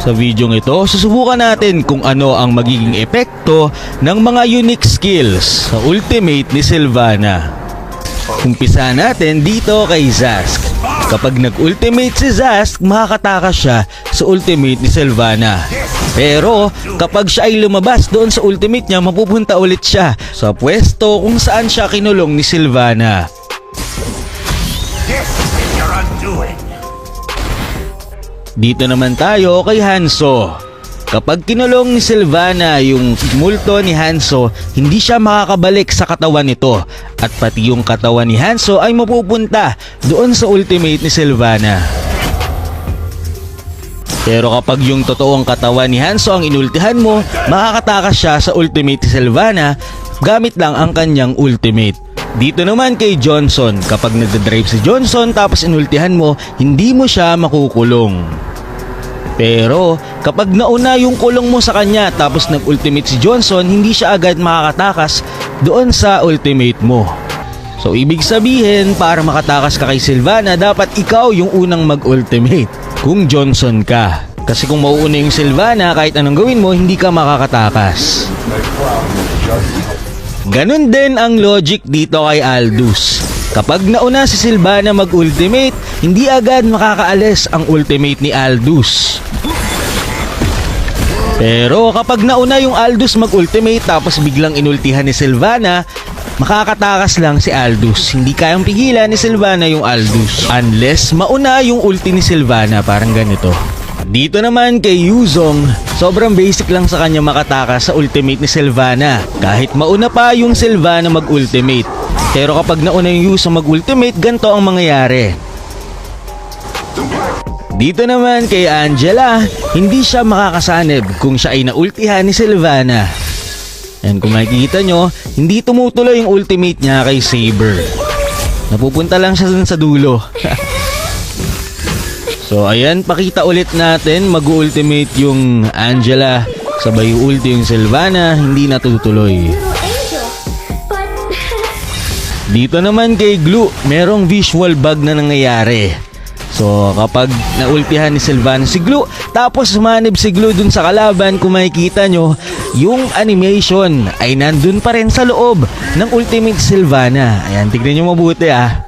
Sa video ito, susubukan natin kung ano ang magiging epekto ng mga unique skills sa ultimate ni Sylvana. Umpisa natin dito kay Zazk. Kapag nag-ultimate si Zazk, makakatakas siya sa ultimate ni Sylvana. Pero kapag siya ay lumabas doon sa ultimate niya, mapupunta ulit siya sa pwesto kung saan siya kinulong ni Sylvana. Dito naman tayo kay Hanzo. Kapag kinulong ni Sylvana yung multo ni Hanzo, hindi siya makakabalik sa katawan nito. At pati yung katawan ni Hanzo ay mapupunta doon sa ultimate ni Sylvana. Pero kapag yung totoong katawan ni Hanzo ang inultihan mo, makakatakas siya sa ultimate ni Sylvana gamit lang ang kanyang ultimate. Dito naman kay Johnson, kapag nagdadrive si Johnson tapos inultihan mo, hindi mo siya makukulong. Pero kapag nauna yung kulong mo sa kanya tapos nag-ultimate si Johnson, hindi siya agad makakatakas doon sa ultimate mo. So ibig sabihin, para makatakas ka kay Sylvana, dapat ikaw yung unang mag-ultimate kung Johnson ka. Kasi kung mauuna yung Sylvana, kahit anong gawin mo, hindi ka makakatakas. Ganun din ang logic dito kay Aldous. Kapag nauna si Sylvana mag-ultimate, hindi agad makakaalis ang ultimate ni Aldous. Pero kapag nauna yung Aldous mag-ultimate tapos biglang inultihan ni Sylvana, makakatakas lang si Aldous. Hindi kayang pigilan ni Sylvana yung Aldous unless mauna yung ulti ni Sylvana, parang ganito. Dito naman kay Yuzong, sobrang basic lang sa kanya makatakas sa ultimate ni Sylvana. Kahit mauna pa yung Sylvana mag-ultimate. Pero kapag nauna yung Yuzong mag-ultimate, ganito ang mangyayari. Dito naman kay Angela, hindi siya makakasanib kung siya ay naultihan ni Sylvana. And kung makikita nyo, hindi tumutuloy yung ultimate niya kay Saber. Napupunta lang siya dun sa dulo. So ayan, pakita ulit natin, mag-ultimate yung Angela, sabay ulti yung Sylvana, hindi natutuloy. Dito naman kay Glue, merong visual bug na nangyayari. So kapag naultihan ni Sylvana si Glue, tapos sumanib si Glue dun sa kalaban, kung makikita nyo, yung animation ay nandun pa rin sa loob ng ultimate Sylvana. Ayan, tignan nyo mabuti ah.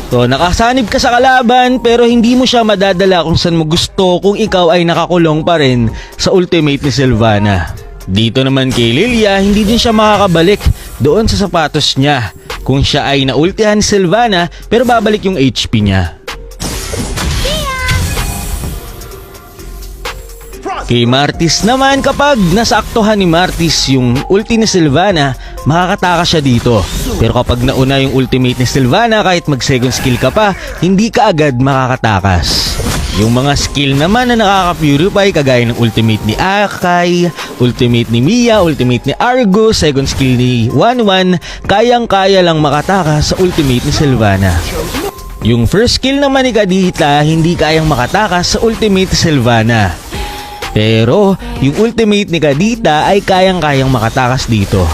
So nakasanib ka sa kalaban pero hindi mo siya madadala kung saan mo gusto kung ikaw ay nakakulong pa rin sa ultimate ni Sylvana. Dito naman kay Lilia, hindi din siya makakabalik doon sa sapatos niya kung siya ay naultihan ni Sylvana pero babalik yung HP niya. Kay Martis naman, kapag nasaktuhan ni Martis yung ulti ni Sylvana, makakatakas siya dito. Pero kapag nauna yung ultimate ni Sylvana, kahit mag second skill ka pa, hindi ka agad makakatakas. Yung mga skill naman na nakaka-purify, kagaya ng ultimate ni Akai, ultimate ni Mia, ultimate ni Argo, second skill ni Wanwan, kayang-kaya lang makatakas sa ultimate ni Sylvana. Yung first skill naman ni Kadita, hindi kayang makatakas sa ultimate ni Sylvana. Pero yung ultimate ni Kadita ay kayang-kayang makatakas dito.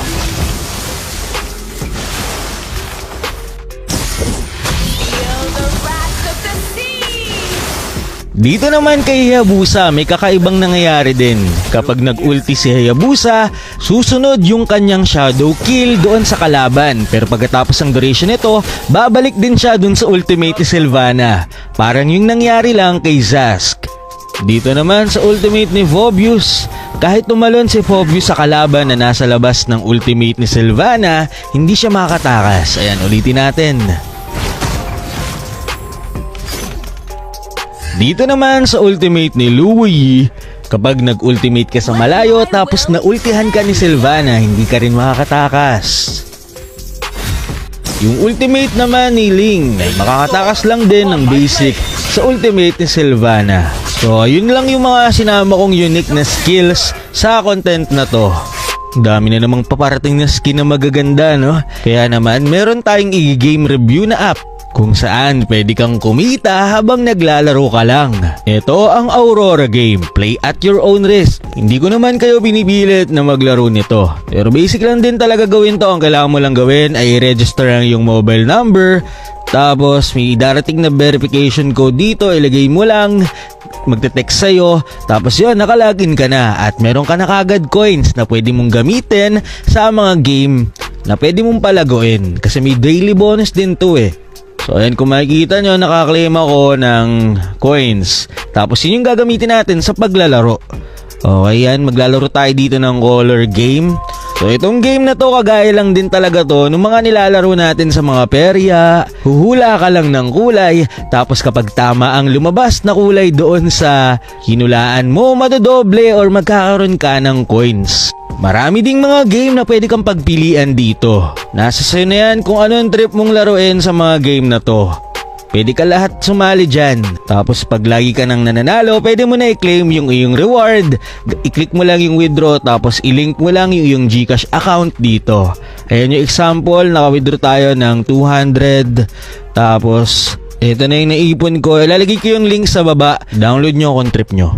Dito naman kay Hayabusa, may kakaibang nangyayari din. Kapag nag-ulti si Hayabusa, susunod yung kanyang shadow kill doon sa kalaban. Pero pagkatapos ng duration nito, babalik din siya doon sa ultimate ni Sylvana. Parang yung nangyari lang kay Zazk. Dito naman sa ultimate ni Phobius, kahit tumalon si Phobius sa kalaban na nasa labas ng ultimate ni Sylvana, hindi siya makakatakas. Ayan, ulitin natin. Dito naman sa ultimate ni Louie, kapag nag-ultimate ka sa malayo tapos naultihan ka ni Sylvana, hindi ka rin makakatakas. Yung ultimate naman ni Ling, makakatakas lang din ng basic sa ultimate ni Sylvana. So yun lang yung mga sinama kong unique na skills sa content na to. Dami na namang paparating na skin na magaganda, no? Kaya naman meron tayong i-game review na app kung saan pwede kang kumita habang naglalaro ka lang. Ito ang Aurora game, play at your own risk. Hindi ko naman kayo binipilit na maglaro nito, pero basic lang din talaga gawin to. Ang kailangan mo lang gawin ay i-register ang yung mobile number, tapos may darating na verification code dito, ilagay mo lang, magte-text sa'yo. Tapos yun, nakalagin ka na at meron ka na kagad coins na pwede mong gamitin sa mga game na pwede mong palaguin. Kasi may daily bonus din to eh. So ayan, kung makikita nyo, nakaklaim ako ng coins. Tapos yun yung gagamitin natin sa paglalaro. Okay yan, maglalaro tayo dito ng color game. So itong game na to, kagaya lang din talaga to nung mga nilalaro natin sa mga perya. Huhula ka lang ng kulay, tapos kapag tama ang lumabas na kulay doon sa hinulaan mo, madodoble or magkakaroon ka ng coins. Marami ding mga game na pwede kang pagpilian dito. Nasa sa'yo na yan kung ano yung trip mong laruin sa mga game na to. Pwede ka lahat sumali dyan. Tapos pag lagi ka nang nananalo, pwede mo na i-claim yung iyong reward. I-click mo lang yung withdraw, tapos i-link mo lang yung iyong GCash account dito. Ayan yung example, naka-withdraw tayo ng 200. Tapos ito na yung naipon ko. Ilalagay ko yung link sa baba. Download nyo kung trip nyo.